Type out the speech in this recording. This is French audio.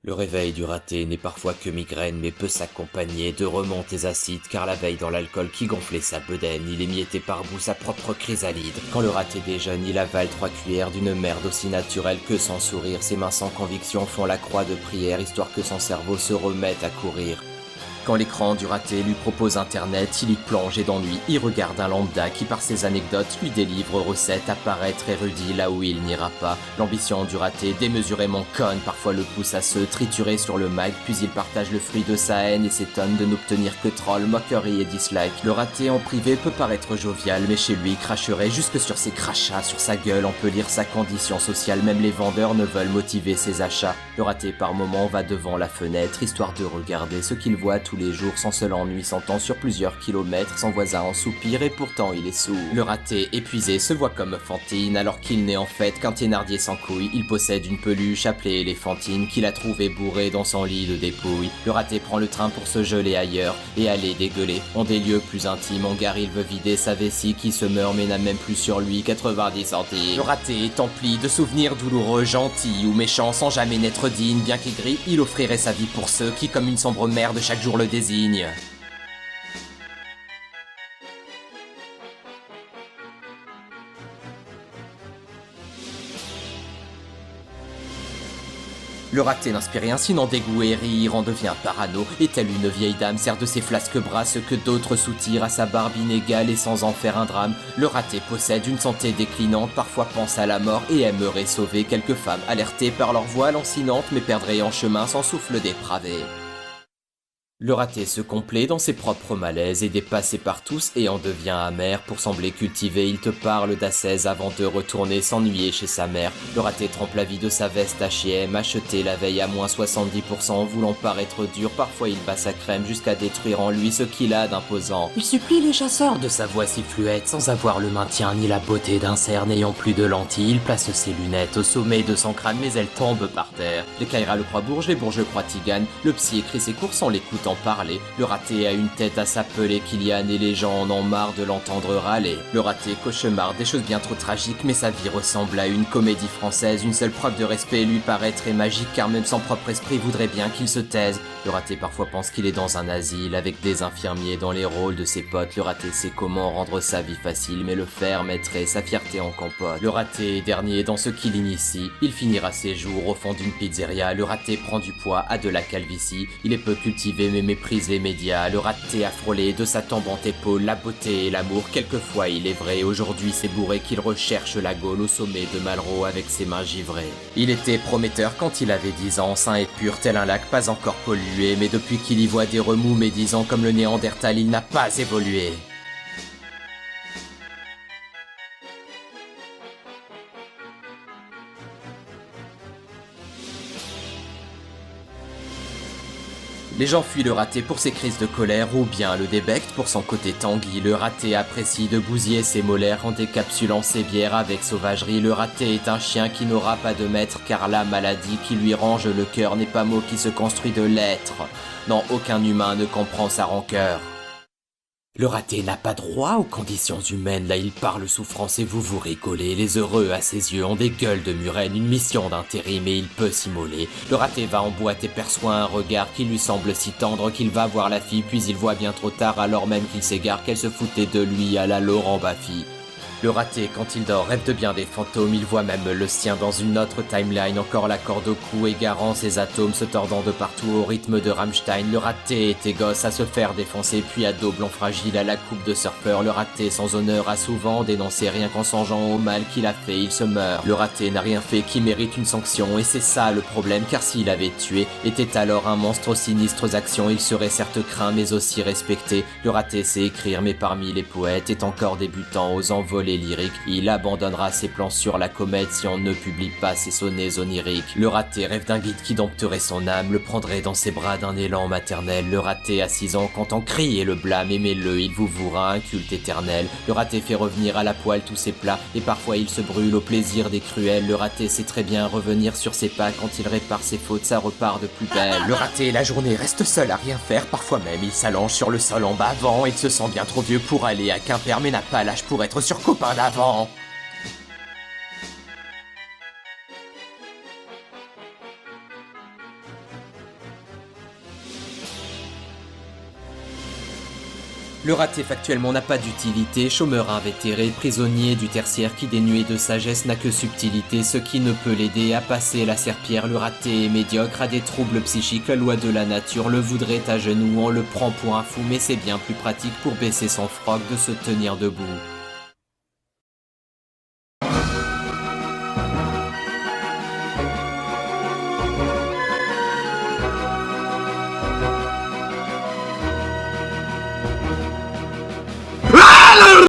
Le réveil du raté n'est parfois que migraine mais peut s'accompagner de remontées acides car la veille dans l'alcool qui gonflait sa bedaine, il émiettait par bout sa propre chrysalide. Quand le raté déjeune, il avale 3 cuillères d'une merde aussi naturelle que sans sourire. Ses mains sans conviction font la croix de prière histoire que son cerveau se remette à courir. Quand l'écran du raté lui propose internet, il y plonge et d'ennui. Il regarde un lambda qui par ses anecdotes lui délivre recettes à paraître érudit là où il n'ira pas. L'ambition du raté, démesurément conne, parfois le pousse à se triturer sur le mic, puis il partage le fruit de sa haine et s'étonne de n'obtenir que trolls, moqueries et dislikes. Le raté en privé peut paraître jovial, mais chez lui cracherait jusque sur ses crachats, sur sa gueule, on peut lire sa condition sociale, même les vendeurs ne veulent motiver ses achats. Le raté par moment va devant la fenêtre, histoire de regarder ce qu'il voit tous les jours sans seul ennui, s'entend sur plusieurs kilomètres, son voisin en soupire et pourtant il est sourd. Le raté épuisé se voit comme Fantine alors qu'il n'est en fait qu'un Thénardier sans couilles. Il possède une peluche appelée Éléphantine qu'il a trouvée bourrée dans son lit de dépouilles. Le raté prend le train pour se geler ailleurs et aller dégueuler. En des lieux plus intimes, en gare il veut vider sa vessie qui se meurt mais n'a même plus sur lui 90 centimes. Le raté est empli de souvenirs douloureux, gentils ou méchants sans jamais n'être digne. Bien qu'aigri, il offrirait sa vie pour ceux qui comme une sombre merde chaque jour le désigne. Le raté n'inspire rien sinon dégoût et rire, en devient parano, et telle une vieille dame sert de ses flasques bras ce que d'autres soutirent à sa barbe inégale et sans en faire un drame. Le raté possède une santé déclinante, parfois pense à la mort et aimerait sauver quelques femmes alertées par leur voix lancinante mais perdrait en chemin son souffle dépravé. Le raté se complaît dans ses propres malaises et dépassé par tous et en devient amer. Pour sembler cultivé, il te parle d'ascèse avant de retourner s'ennuyer chez sa mère. Le raté trempe la vie de sa veste H&M, achetée la veille à moins 70%, voulant paraître dur. Parfois il bat sa crème jusqu'à détruire en lui ce qu'il a d'imposant. Il supplie les chasseurs de sa voix si fluette, sans avoir le maintien ni la beauté d'un cerf. N'ayant plus de lentilles, il place ses lunettes au sommet de son crâne, mais elles tombent par terre. Les Kaira le croient bourge, les bourges croient tigane. Le psy écrit ses courses en l'écoutant parler. Le raté a une tête à s'appeler Kylian et les gens en ont marre de l'entendre râler. Le raté cauchemar des choses bien trop tragiques, mais sa vie ressemble à une comédie française. Une seule preuve de respect lui paraît très magique, car même son propre esprit voudrait bien qu'il se taise. Le raté parfois pense qu'il est dans un asile avec des infirmiers dans les rôles de ses potes. Le raté sait comment rendre sa vie facile, mais le faire mettrait sa fierté en compote. Le raté est dernier dans ce qu'il initie, il finira ses jours au fond d'une pizzeria. Le raté prend du poids, a de la calvitie, il est peu cultivé mais méprise les médias. Le raté a frôlé de sa tombante épaule la beauté et l'amour. Quelquefois il est vrai, aujourd'hui c'est bourré qu'il recherche la Gaule au sommet de Malraux avec ses mains givrées. Il était prometteur quand il avait 10 ans, sain et pur tel un lac pas encore pollué, mais depuis qu'il y voit des remous médisants comme le Néandertal, il n'a pas évolué. Les gens fuient le raté pour ses crises de colère ou bien le débectent pour son côté tanguy. Le raté apprécie de bousiller ses molaires en décapsulant ses bières avec sauvagerie. Le raté est un chien qui n'aura pas de maître car la maladie qui lui range le cœur n'est pas mot qui se construit de l'être. Non, aucun humain ne comprend sa rancœur. Le raté n'a pas droit aux conditions humaines, là il parle souffrance et vous vous rigolez. Les heureux à ses yeux ont des gueules de murène, une mission d'intérim et il peut s'immoler. Le raté va en boîte et perçoit un regard qui lui semble si tendre qu'il va voir la fille, puis il voit bien trop tard alors même qu'il s'égare qu'elle se foutait de lui à la Laurent Baffy. Le raté, quand il dort, rêve de bien des fantômes, il voit même le sien dans une autre timeline, encore la corde au cou, égarant ses atomes, se tordant de partout au rythme de Rammstein. Le raté était gosse à se faire défoncer, puis ado blanc fragile à la coupe de surfeur. Le raté sans honneur a souvent dénoncé, rien qu'en songeant au mal qu'il a fait, il se meurt. Le raté n'a rien fait qui mérite une sanction, et c'est ça le problème, car s'il avait tué, était alors un monstre aux sinistres actions, il serait certes craint mais aussi respecté. Le raté sait écrire, mais parmi les poètes est encore débutant aux envolées lyrique, il abandonnera ses plans sur la comète si on ne publie pas ses sonnets oniriques. Le raté rêve d'un guide qui dompterait son âme, le prendrait dans ses bras d'un élan maternel. Le raté à 6 ans quand on crie et le blâme, aimez-le, il vous vouera un culte éternel. Le raté fait revenir à la poêle tous ses plats et parfois il se brûle au plaisir des cruels. Le raté sait très bien revenir sur ses pas, quand il répare ses fautes ça repart de plus belle. Le raté la journée reste seul à rien faire, parfois même il s'allonge sur le sol en bavant. Il se sent bien trop vieux pour aller à Quimper mais n'a pas l'âge pour être sur copain d'avant. Le raté factuellement n'a pas d'utilité, chômeur invétéré, prisonnier du tertiaire qui dénué de sagesse n'a que subtilité, ce qui ne peut l'aider à passer la serpillière. Le raté est médiocre, a des troubles psychiques, la loi de la nature le voudrait à genoux, on le prend pour un fou, mais c'est bien plus pratique pour baisser son froc de se tenir debout.